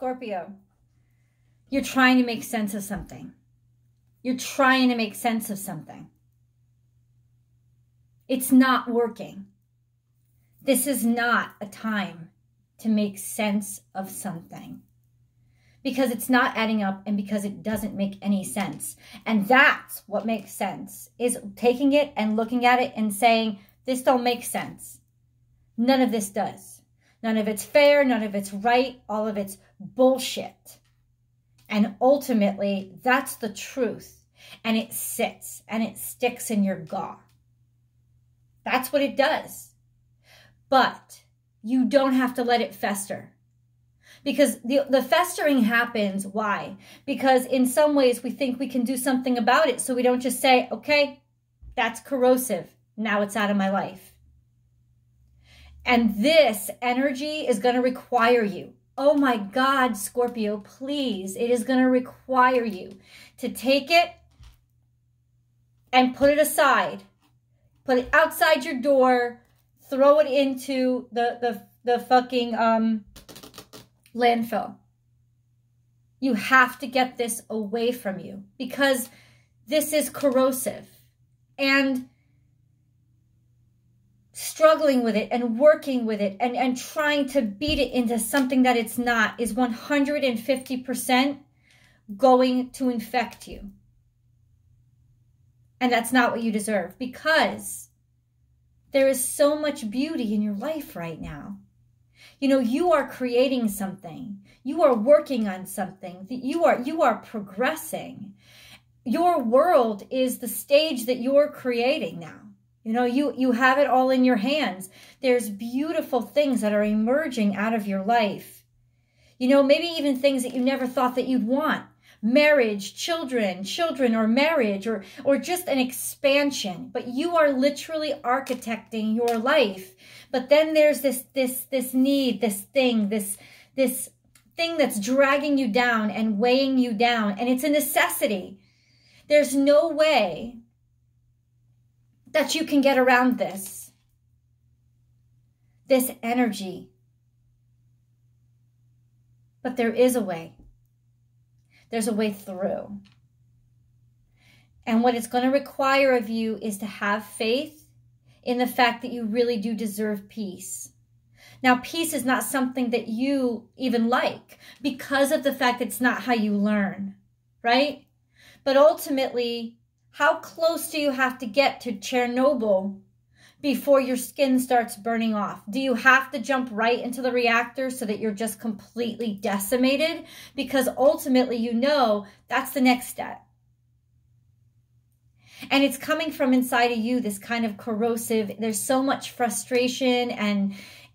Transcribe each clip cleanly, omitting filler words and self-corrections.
Scorpio, you're trying to make sense of something. You're trying to make sense of something. It's not working. This is not a time to make sense of something, because it's not adding up and because it doesn't make any sense. And that's what makes sense, is taking it and looking at it and saying, this don't make sense. None of this does. None of it's fair. None of it's right. All of it's bullshit. And ultimately, that's the truth. And it sits and it sticks in your jaw. That's what it does. But you don't have to let it fester. Because the festering happens. Why? Because in some ways we think we can do something about it. So we don't just say, okay, that's corrosive. Now it's out of my life. And this energy is going to require you. Oh my God, Scorpio, please. It is going to require you to take it and put it aside. Put it outside your door. Throw it into the fucking landfill. You have to get this away from you, because this is corrosive. And struggling with it and working with it and trying to beat it into something that it's not is 150% going to infect you. And that's not what you deserve, because there is so much beauty in your life right now. You know, you are creating something. You are working on something. You are progressing. Your world is the stage that you're creating now. You know, you have it all in your hands. There's beautiful things that are emerging out of your life. You know, maybe even things that you never thought that you'd want. Marriage, children or marriage, or just an expansion. But you are literally architecting your life. But then there's this need, this thing that's dragging you down and weighing you down. And it's a necessity. There's no way that you can get around this energy. But there is a way. There's a way through. And what it's going to require of you is to have faith in the fact that you really do deserve peace. Now, peace is not something that you even like, because of the fact that it's not how you learn, right? But ultimately, how close do you have to get to Chernobyl before your skin starts burning off? Do you have to jump right into the reactor so that you're just completely decimated? Because ultimately, you know, that's the next step. And it's coming from inside of you, this kind of corrosive, there's so much frustration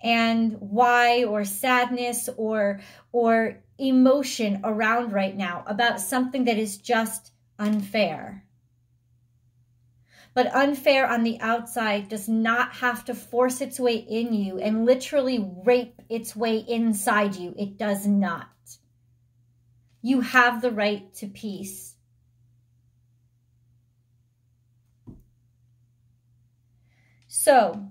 and why, or sadness or emotion around right now about something that is just unfair. But unfair on the outside does not have to force its way in you and literally rape its way inside you. It does not. You have the right to peace. So,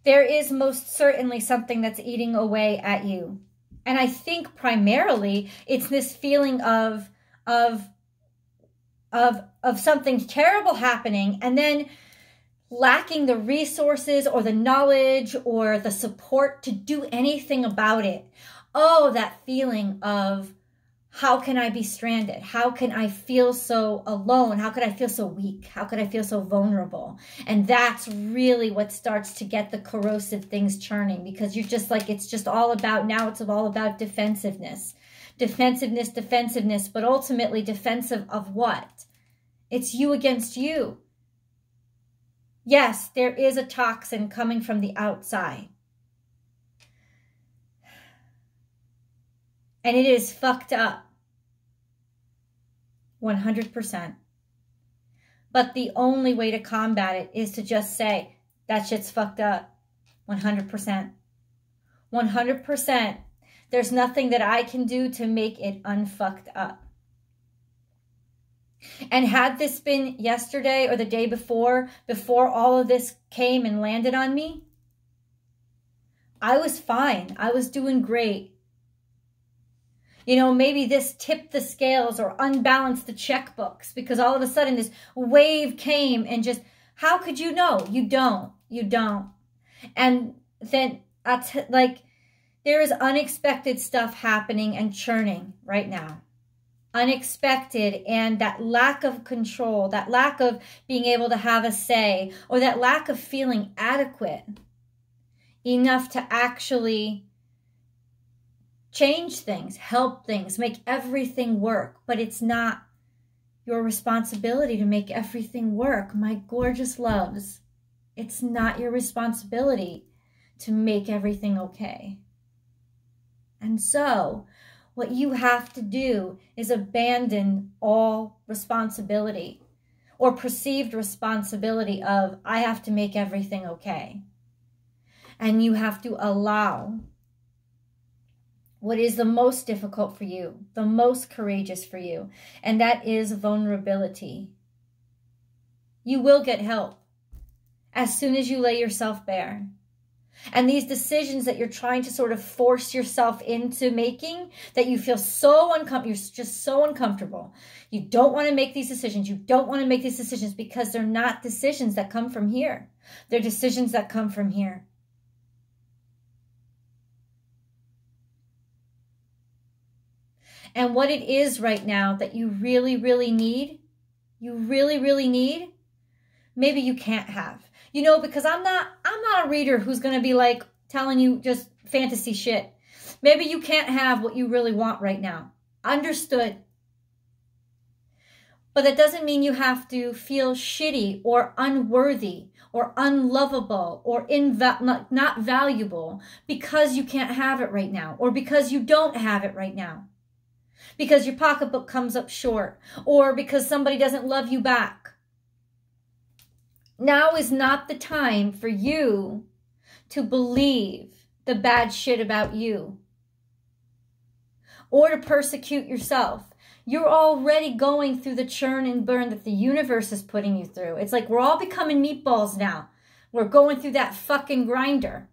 there is most certainly something that's eating away at you. And I think primarily it's this feeling of something terrible happening, and then lacking the resources or the knowledge or the support to do anything about it. Oh, that feeling of, how can I be stranded? How can I feel so alone? How could I feel so weak? How could I feel so vulnerable? And that's really what starts to get the corrosive things churning, because you're just like, it's just all about, now it's all about defensiveness. Defensiveness, but ultimately defensive of what? It's you against you. Yes, there is a toxin coming from the outside. And it is fucked up. 100%. But the only way to combat it is to just say, that shit's fucked up. 100%. 100%. There's nothing that I can do to make it unfucked up. And had this been yesterday or the day before all of this came and landed on me, I was fine. I was doing great. You know, maybe this tipped the scales or unbalanced the checkbooks because all of a sudden this wave came and just, how could you know? You don't. You don't. And then, like, there is unexpected stuff happening and churning right now. Unexpected, and that lack of control, that lack of being able to have a say, or that lack of feeling adequate enough to actually change things, help things, make everything work. But it's not your responsibility to make everything work, my gorgeous loves. It's not your responsibility to make everything okay. And so what you have to do is abandon all responsibility or perceived responsibility of, I have to make everything okay. And you have to allow what is the most difficult for you, the most courageous for you, and that is vulnerability. You will get help as soon as you lay yourself bare. And these decisions that you're trying to sort of force yourself into making, that you feel so uncomfortable, you're just so uncomfortable. You don't want to make these decisions. You don't want to make these decisions because they're not decisions that come from here. They're decisions that come from here. And what it is right now that you really, really need, maybe you can't have. You know, because I'm not a reader who's going to be like telling you just fantasy shit. Maybe you can't have what you really want right now. Understood. But that doesn't mean you have to feel shitty or unworthy or unlovable or not valuable because you can't have it right now, or because you don't have it right now. Because your pocketbook comes up short, or because somebody doesn't love you back. Now is not the time for you to believe the bad shit about you or to persecute yourself. You're already going through the churn and burn that the universe is putting you through. It's like we're all becoming meatballs now. We're going through that fucking grinder.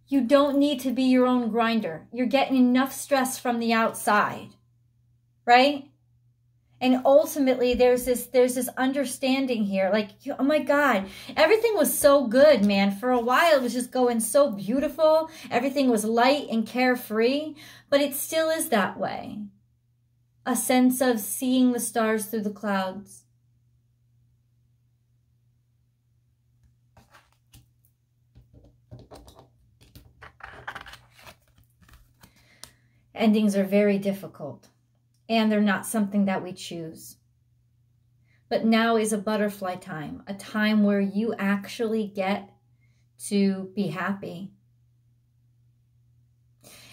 You don't need to be your own grinder. You're getting enough stress from the outside, right? And ultimately, there's this understanding here. Like, oh my God, everything was so good, man. For a while, it was just going so beautiful. Everything was light and carefree. But it still is that way. A sense of seeing the stars through the clouds. Endings are very difficult. And they're not something that we choose. But now is a butterfly time, a time where you actually get to be happy.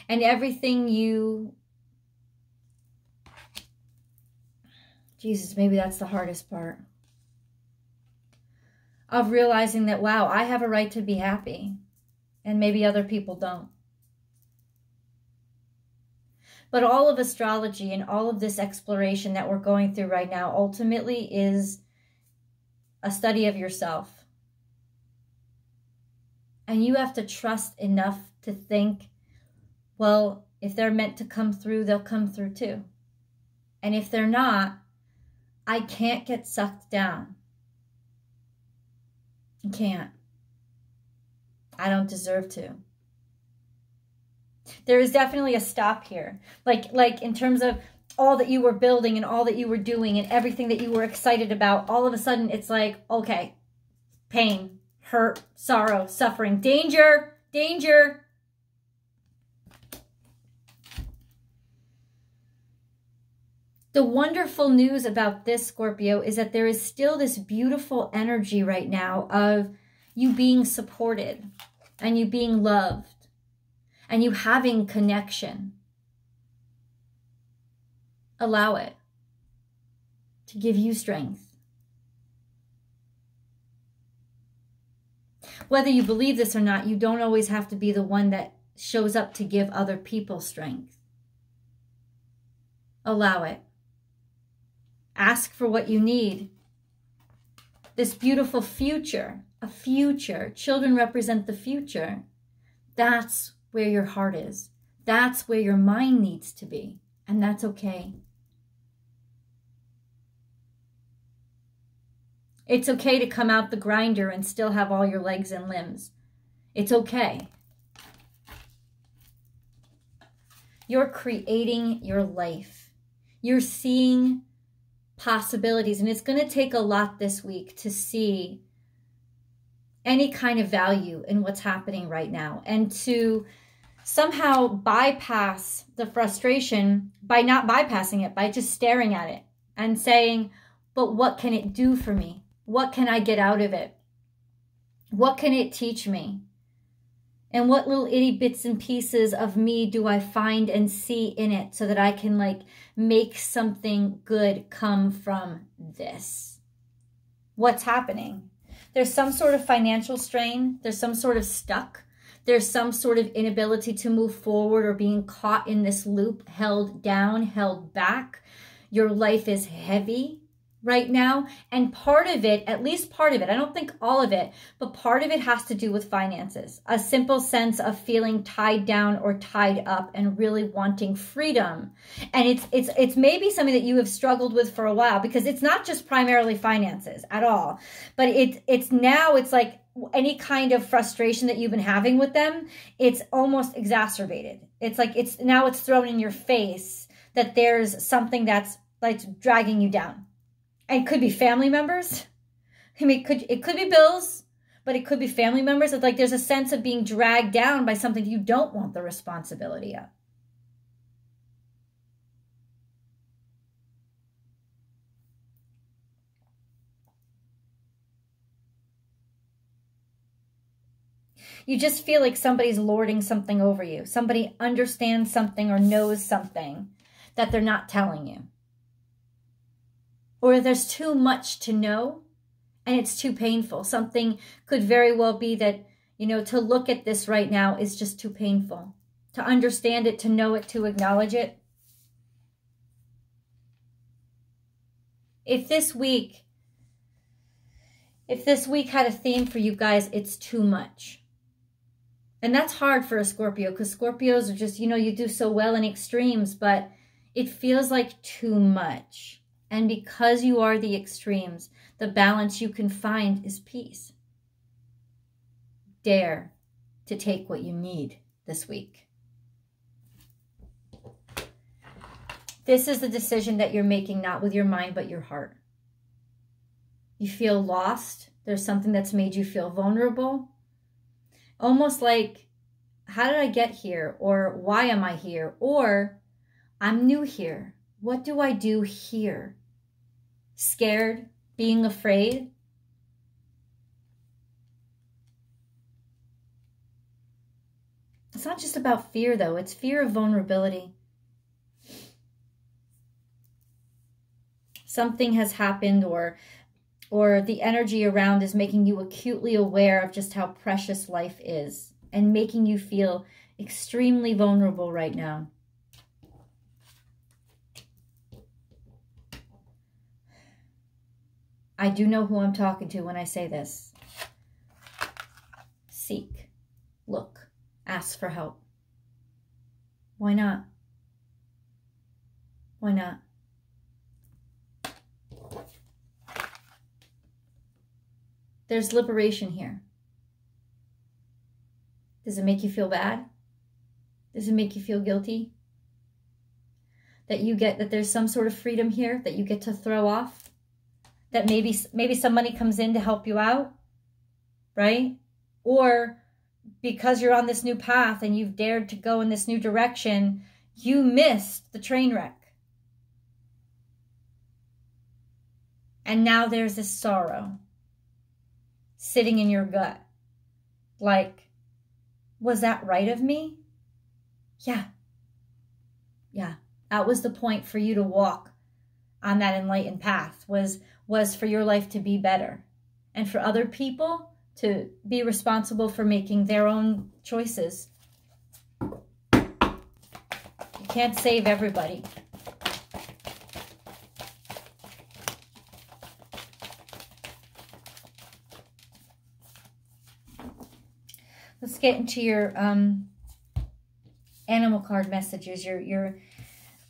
And everything you... Jesus, maybe that's the hardest part. Of realizing that, wow, I have a right to be happy. And maybe other people don't. But all of astrology and all of this exploration that we're going through right now ultimately is a study of yourself. And you have to trust enough to think, well, if they're meant to come through, they'll come through too. And if they're not, I can't get sucked down. I can't. I don't deserve to. There is definitely a stop here. Like in terms of all that you were building and all that you were doing and everything that you were excited about, all of a sudden it's like, okay, pain, hurt, sorrow, suffering, danger, danger. The wonderful news about this, Scorpio, is that there is still this beautiful energy right now of you being supported and you being loved. And you having connection. Allow it to give you strength. Whether you believe this or not, you don't always have to be the one that shows up to give other people strength. Allow it. Ask for what you need. This beautiful future, a future. Children represent the future. That's where your heart is. That's where your mind needs to be, and that's okay. It's okay to come out the grinder and still have all your legs and limbs. It's okay. You're creating your life. You're seeing possibilities, and it's going to take a lot this week to see any kind of value in what's happening right now, and to somehow bypass the frustration by not bypassing it, by just staring at it and saying, but what can it do for me? What can I get out of it? What can it teach me? And what little itty bits and pieces of me do I find and see in it so that I can like make something good come from this? What's happening? There's some sort of financial strain. There's some sort of stuck. There's some sort of inability to move forward or being caught in this loop, held down, held back. Your life is heavy right now. And part of it, at least part of it, I don't think all of it, but part of it has to do with finances. A simple sense of feeling tied down or tied up and really wanting freedom. And it's maybe something that you have struggled with for a while, because it's not just primarily finances at all, but it's like any kind of frustration that you've been having with them, it's almost exacerbated. It's like it's thrown in your face that there's something that's like dragging you down. And it could be family members. I mean, it could be bills, but it could be family members. It's like there's a sense of being dragged down by something you don't want the responsibility of. You just feel like somebody's lording something over you. Somebody understands something or knows something that they're not telling you. Or there's too much to know and it's too painful. Something could very well be that, you know, to look at this right now is just too painful. To understand it, to know it, to acknowledge it. If this week had a theme for you guys, it's too much. And that's hard for a Scorpio, because Scorpios are just, you know, you do so well in extremes, but it feels like too much. And because you are the extremes, the balance you can find is peace. Dare to take what you need this week. This is the decision that you're making, not with your mind, but your heart. You feel lost. There's something that's made you feel vulnerable. Almost like, how did I get here? Or why am I here? Or I'm new here. What do I do here? Scared, being afraid. It's not just about fear, though. It's fear of vulnerability. Something has happened, or the energy around is making you acutely aware of just how precious life is and making you feel extremely vulnerable right now. I do know who I'm talking to when I say this. Seek, look, ask for help. Why not? Why not? There's liberation here. Does it make you feel bad? Does it make you feel guilty? That there's some sort of freedom here that you get to throw off? That maybe somebody comes in to help you out, right? Or because you're on this new path and you've dared to go in this new direction, you missed the train wreck. And now there's this sorrow sitting in your gut. Like, was that right of me? Yeah. Yeah. That was the point for you to walk on that enlightened path, was for your life to be better. And for other people to be responsible for making their own choices. You can't save everybody. Let's get into your animal card messages, your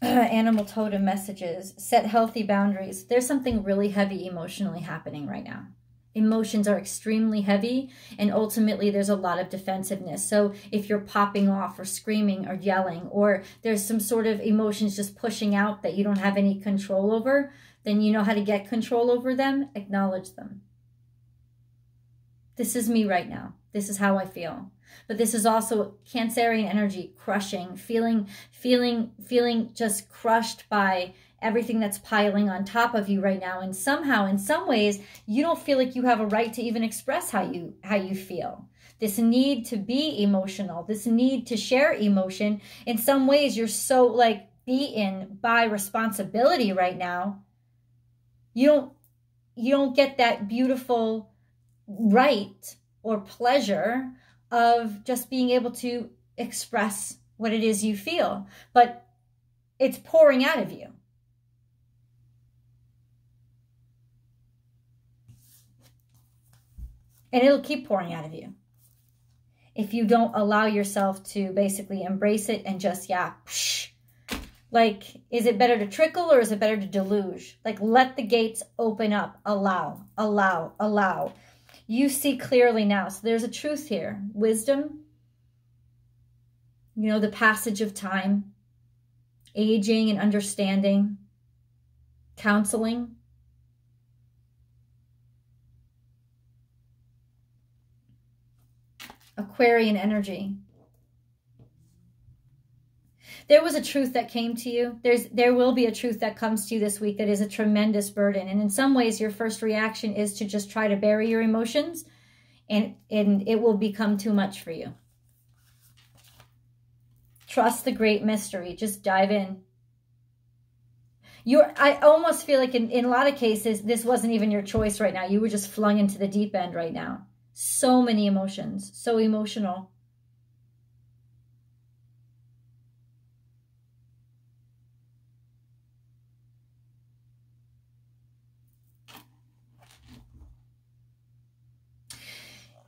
animal totem messages. Set healthy boundaries. There's something really heavy emotionally happening right now. Emotions are extremely heavy, and ultimately there's a lot of defensiveness. So if you're popping off or screaming or yelling, or there's some sort of emotions just pushing out that you don't have any control over, then you know how to get control over them. Acknowledge them. This is me right now. This is how I feel. But this is also Cancerian energy, crushing, feeling just crushed by everything that's piling on top of you right now. And somehow, in some ways, you don't feel like you have a right to even express how you feel. This need to be emotional, this need to share emotion. In some ways, you're so like beaten by responsibility right now. You don't get that beautiful right or pleasure of just being able to express what it is you feel, but it's pouring out of you. And it'll keep pouring out of you if you don't allow yourself to basically embrace it and just, yeah, psh. Like, is it better to trickle or is it better to deluge? Like, let the gates open up. Allow, allow, allow. You see clearly now. So there's a truth here. Wisdom, you know, the passage of time, aging and understanding, counseling. Aquarian energy. There was a truth that came to you. There will be a truth that comes to you this week that is a tremendous burden. And in some ways, your first reaction is to just try to bury your emotions, and it will become too much for you. Trust the great mystery. Just dive in. I almost feel like in a lot of cases, this wasn't even your choice right now. You were just flung into the deep end right now. So many emotions, so emotional.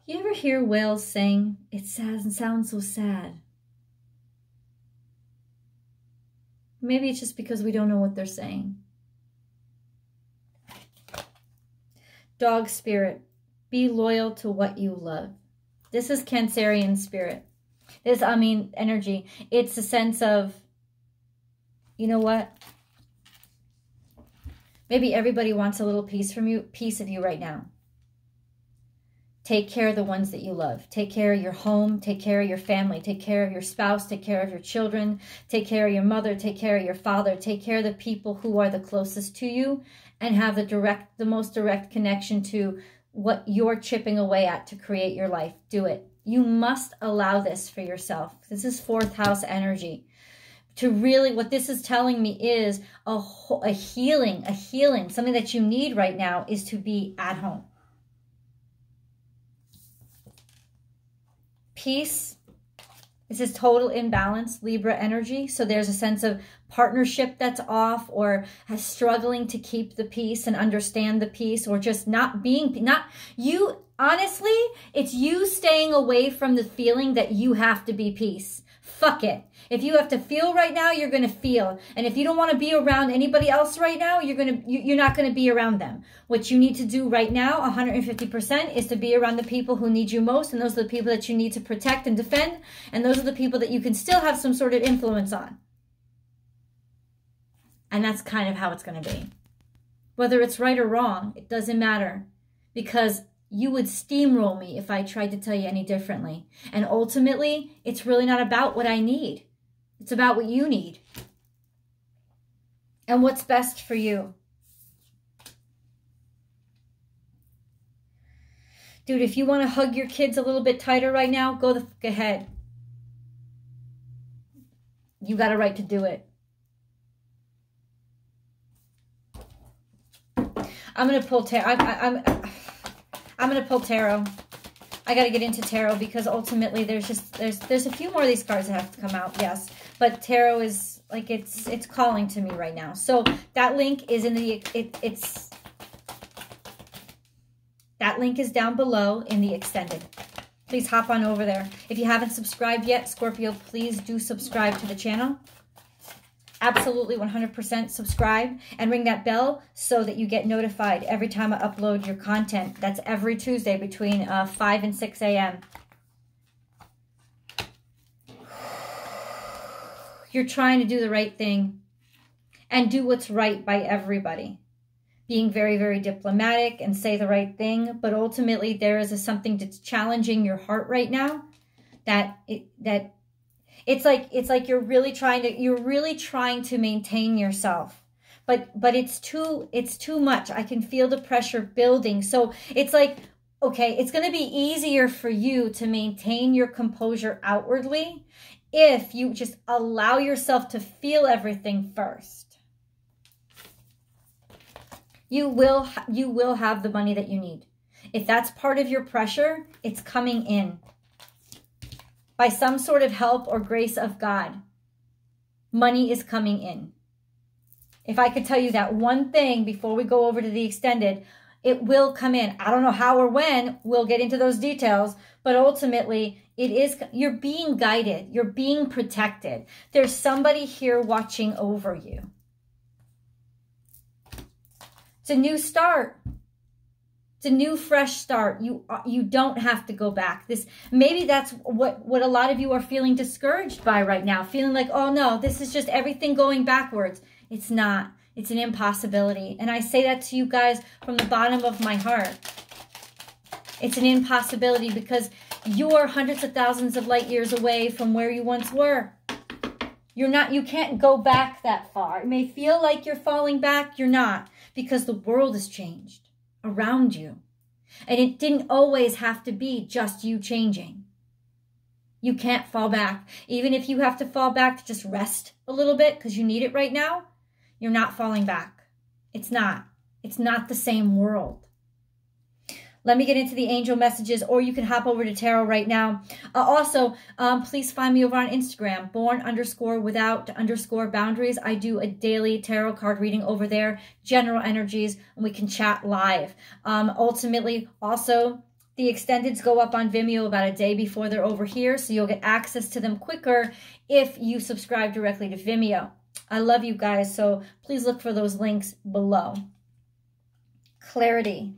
You ever hear whales sing? It sounds so sad. Maybe it's just because we don't know what they're saying. Dog spirit. Be loyal to what you love. This is Cancerian spirit. Energy. It's a sense of, you know what? Maybe everybody wants a little piece of you right now. Take care of the ones that you love. Take care of your home. Take care of your family. Take care of your spouse. Take care of your children. Take care of your mother. Take care of your father. Take care of the people who are the closest to you, and have the most direct connection to what you're chipping away at to create your life. Do it. You must allow this for yourself. This is 4th house energy. To really, what this is telling me is a healing, something that you need right now is to be at home. Peace. This is total imbalance, Libra energy. So there's a sense of partnership that's off, or struggling to keep the peace and understand the peace, or just honestly, it's you staying away from the feeling that you have to be peace. Fuck it. If you have to feel right now, you're going to feel. And if you don't want to be around anybody else right now, you're not going to be around them. What you need to do right now, 150%, is to be around the people who need you most. And those are the people that you need to protect and defend. And those are the people that you can still have some sort of influence on. And that's kind of how it's going to be. Whether it's right or wrong, it doesn't matter. Because you would steamroll me if I tried to tell you any differently. And ultimately, it's really not about what I need. It's about what you need. And what's best for you. Dude, if you want to hug your kids a little bit tighter right now, go the fuck ahead. You got a right to do it. I'm going to pull tarot. I'm going to pull tarot. I got to get into tarot because ultimately there's a few more of these cards that have to come out. Yes. But tarot is like, it's calling to me right now. So that link is in that link is down below in the extended. please hop on over there. If you haven't subscribed yet, Scorpio, please do subscribe to the channel. Absolutely 100% subscribe and ring that bell so that you get notified every time I upload your content. That's every Tuesday between 5 and 6 a.m. You're trying to do the right thing and do what's right by everybody. Being very, very diplomatic and say the right thing. But ultimately, there is something that's challenging your heart right now. It's like you're really trying to maintain yourself. But it's too much. I can feel the pressure building. So it's like, okay, it's going to be easier for you to maintain your composure outwardly if you just allow yourself to feel everything first. You will have the money that you need. If that's part of your pressure, it's coming in by some sort of help or grace of God. Money is coming in. If I could tell you that one thing before we go over to the extended, it will come in. I don't know how or when. We'll get into those details. But ultimately, you're being guided. You're being protected. There's somebody here watching over you. It's a new start. It's a new, fresh start. You don't have to go back. Maybe that's what a lot of you are feeling discouraged by right now. Feeling like, oh no, this is just everything going backwards. It's not. It's an impossibility. And I say that to you guys from the bottom of my heart. It's an impossibility because you are hundreds of thousands of light years away from where you once were. You can't go back that far. It may feel like you're falling back. You're not, because the world has changed around you. And it didn't always have to be just you changing. You can't fall back. Even if you have to fall back to just rest a little bit because you need it right now, you're not falling back. It's not. It's not the same world. Let me get into the angel messages, or you can hop over to tarot right now. Also, please find me over on Instagram, born_without_boundaries. I do a daily tarot card reading over there, general energies, and we can chat live. Ultimately, also, the extendeds go up on Vimeo about a day before they're over here, so you'll get access to them quicker if you subscribe directly to Vimeo. I love you guys, so please look for those links below. Clarity.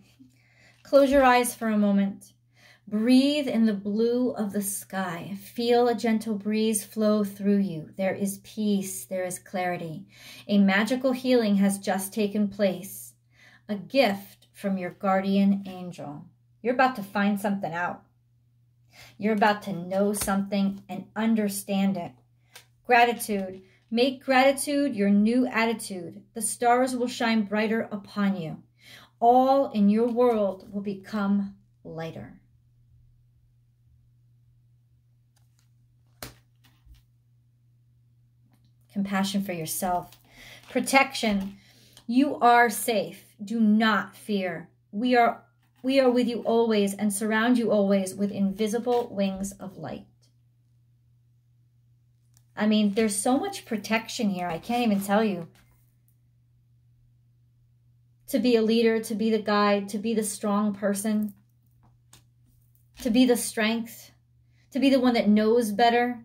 Close your eyes for a moment. Breathe in the blue of the sky. Feel a gentle breeze flow through you. There is peace. There is clarity. A magical healing has just taken place. A gift from your guardian angel. You're about to find something out. You're about to know something and understand it. Gratitude. Make gratitude your new attitude. The stars will shine brighter upon you. All in your world will become lighter. Compassion for yourself. Protection. You are safe. Do not fear. We are with you always and surround you always with invisible wings of light. I mean, there's so much protection here. I can't even tell you. To be a leader, to be the guide, to be the strong person, to be the strength, to be the one that knows better.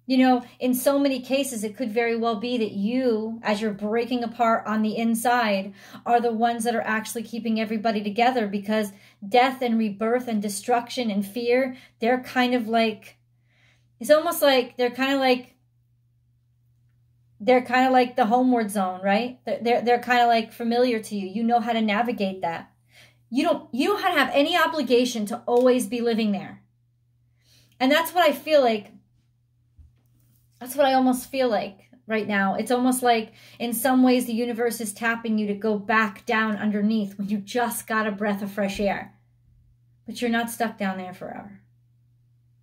You know, in so many cases, it could very well be that you, as you're breaking apart on the inside, are the ones that are actually keeping everybody together, because death and rebirth and destruction and fear, they're kind of like, it's almost like they're kind of like the homeward zone, right? They're kind of like familiar to you. You know how to navigate that. You don't have any obligation to always be living there. And that's what I feel like. That's what I almost feel like right now. It's almost like in some ways the universe is tapping you to go back down underneath when you just got a breath of fresh air. But you're not stuck down there forever.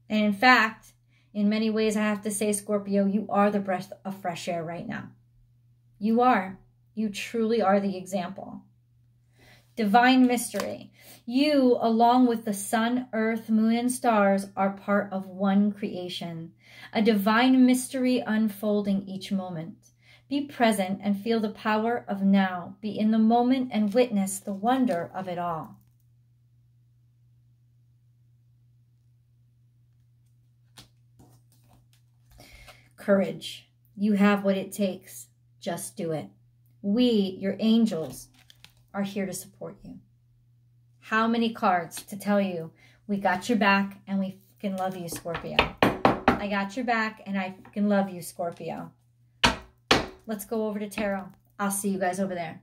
And in fact, in many ways, I have to say, Scorpio, you are the breath of fresh air right now. You are. You truly are the example. Divine mystery. You, along with the sun, earth, moon, and stars, are part of one creation. A divine mystery unfolding each moment. Be present and feel the power of now. Be in the moment and witness the wonder of it all. courage. You have what it takes. Just do it. We, your angels, are here to support you. How many cards to tell you we got your back and we fucking love you, Scorpio. I got your back and I fucking love you, Scorpio. Let's go over to tarot. I'll see you guys over there.